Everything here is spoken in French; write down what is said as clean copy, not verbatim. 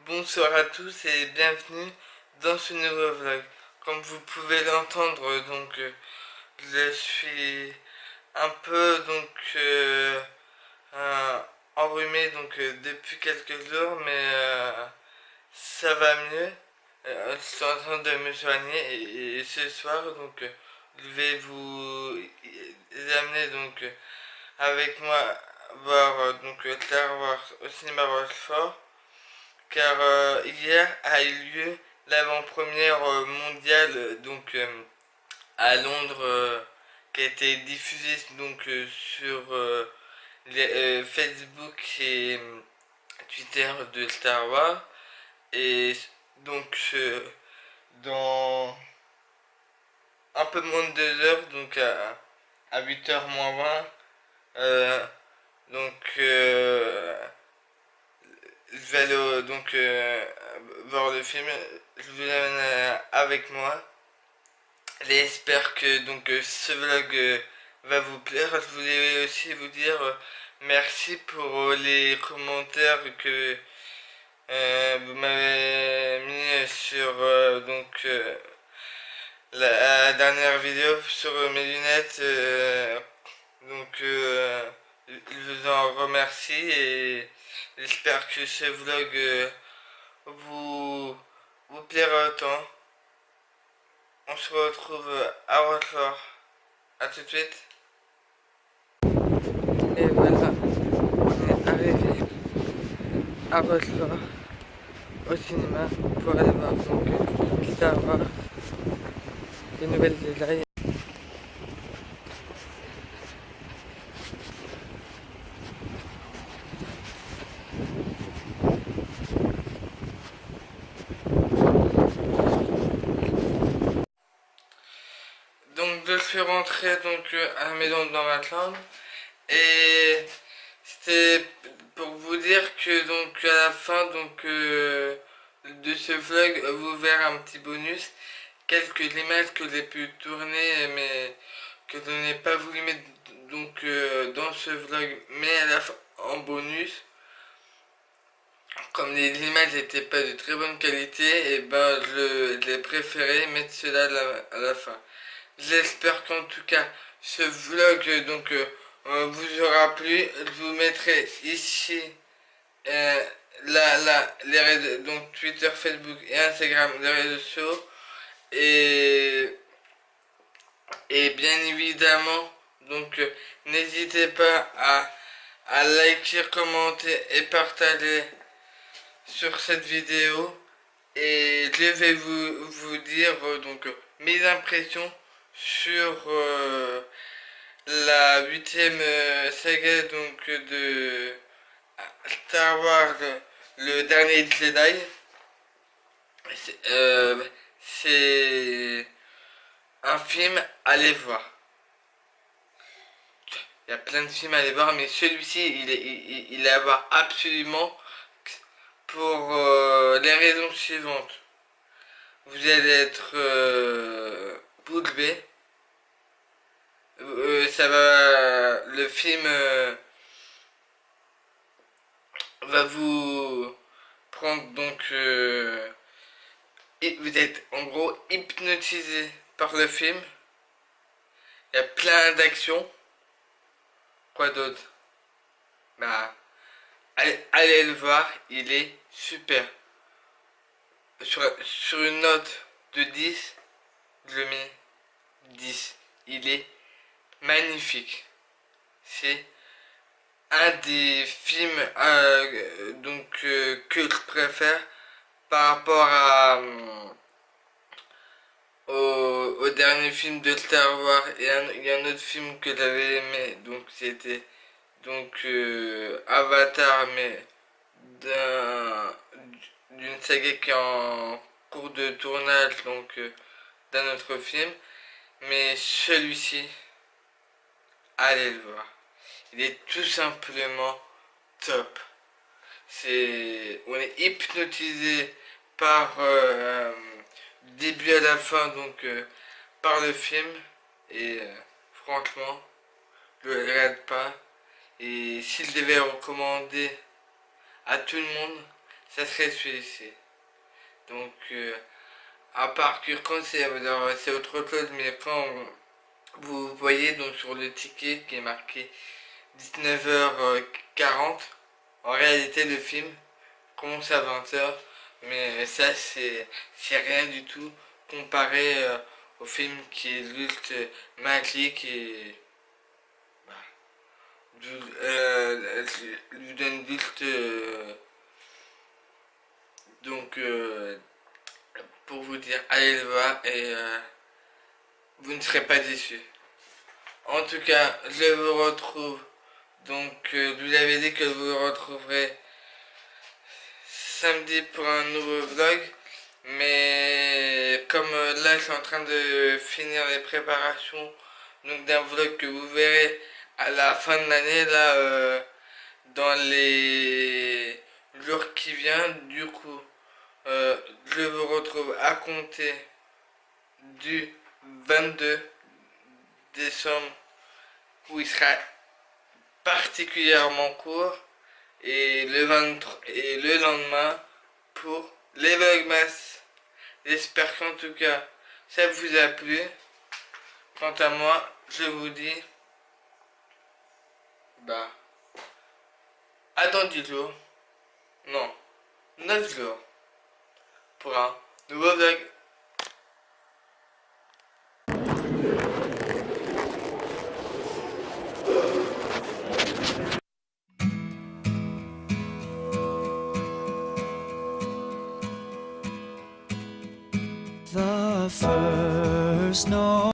Bonsoir à tous et bienvenue dans ce nouveau vlog. Comme vous pouvez l'entendre, je suis un peu euh, enrhumé depuis quelques jours, mais ça va mieux. Je suis en train de me soigner et ce soir je vais vous amener avec moi voir Star Wars au cinéma Rochefort, car hier a eu lieu l'avant-première mondiale à Londres, qui a été diffusée sur Facebook et Twitter de Star Wars. Et donc dans un peu moins de 2 heures, à 8h moins 20, euh, donc je vais aller voir le film. Je vous l'amène avec moi. J'espère que ce vlog va vous plaire. Je voulais aussi vous dire merci pour les commentaires que vous m'avez mis sur la dernière vidéo sur mes lunettes. Je vous en remercie et j'espère que ce vlog vous, vous plaira autant. On se retrouve à Rochefort. A tout de suite. Et voilà, on est arrivé à Rochefort au cinéma pour aller voir Star Wars, les nouvelles Jedi. Donc je suis rentré à la maison dans ma chambre et c'était pour vous dire que à la fin de ce vlog vous verrez un petit bonus, quelques images que j'ai pu tourner mais que je n'ai pas voulu mettre dans ce vlog, mais à la fin en bonus. Comme les images n'étaient pas de très bonne qualité, et ben j'ai préféré mettre cela à la fin. J'espère qu'en tout cas ce vlog vous aura plu. Je vous mettrai ici les réseaux, donc Twitter, Facebook et Instagram, les réseaux sociaux. Et, et bien évidemment, n'hésitez pas à liker, commenter et partager sur cette vidéo. Et je vais vous dire mes impressions sur la 8ème saga de Star Wars, le dernier Jedi. C'est un film à aller voir. Il y a plein de films à aller voir, mais celui-ci, il est à voir absolument pour les raisons suivantes. Vous allez être boulevé. Le film va vous prendre vous êtes en gros hypnotisé par le film. Il y a plein d'actions. Quoi d'autre? Bah, allez le voir, il est super. Sur une note de 10, je le mets 10. Il est magnifique. C'est un des films que je préfère par rapport au dernier film de Star Wars. Il y a un autre film que j'avais aimé, c'était Avatar, mais d'une saga qui est en cours de tournage d'un autre film. Mais celui-ci, allez le voir. Il est tout simplement top. On est hypnotisé par du début à la fin par le film, et franchement je ne regrette pas. Et s'il devait recommander à tout le monde, ça serait celui-ci. Donc, à part que quand c'est autre chose, mais quand vous voyez donc sur le ticket qui est marqué 19h40, en réalité le film commence à 20h, mais ça c'est rien du tout comparé au film qui est juste magique et bah, lui donne juste donc pour vous dire allez le voir et vous ne serez pas déçus. En tout cas, je vous retrouve. Donc, je vous avais dit que je vous retrouverai samedi pour un nouveau vlog. Mais comme là, je suis en train de finir les préparations donc d'un vlog que vous verrez à la fin de l'année, là, dans les jours qui viennent. Du coup, je vous retrouve à compter du 22 décembre où il sera particulièrement court et le 23 et le lendemain pour les Vlogmas. J'espère qu'en tout cas ça vous a plu. Quant à moi, je vous dis bah à dans 10 jours, non, 9 jours pour un nouveau vlog. The first note.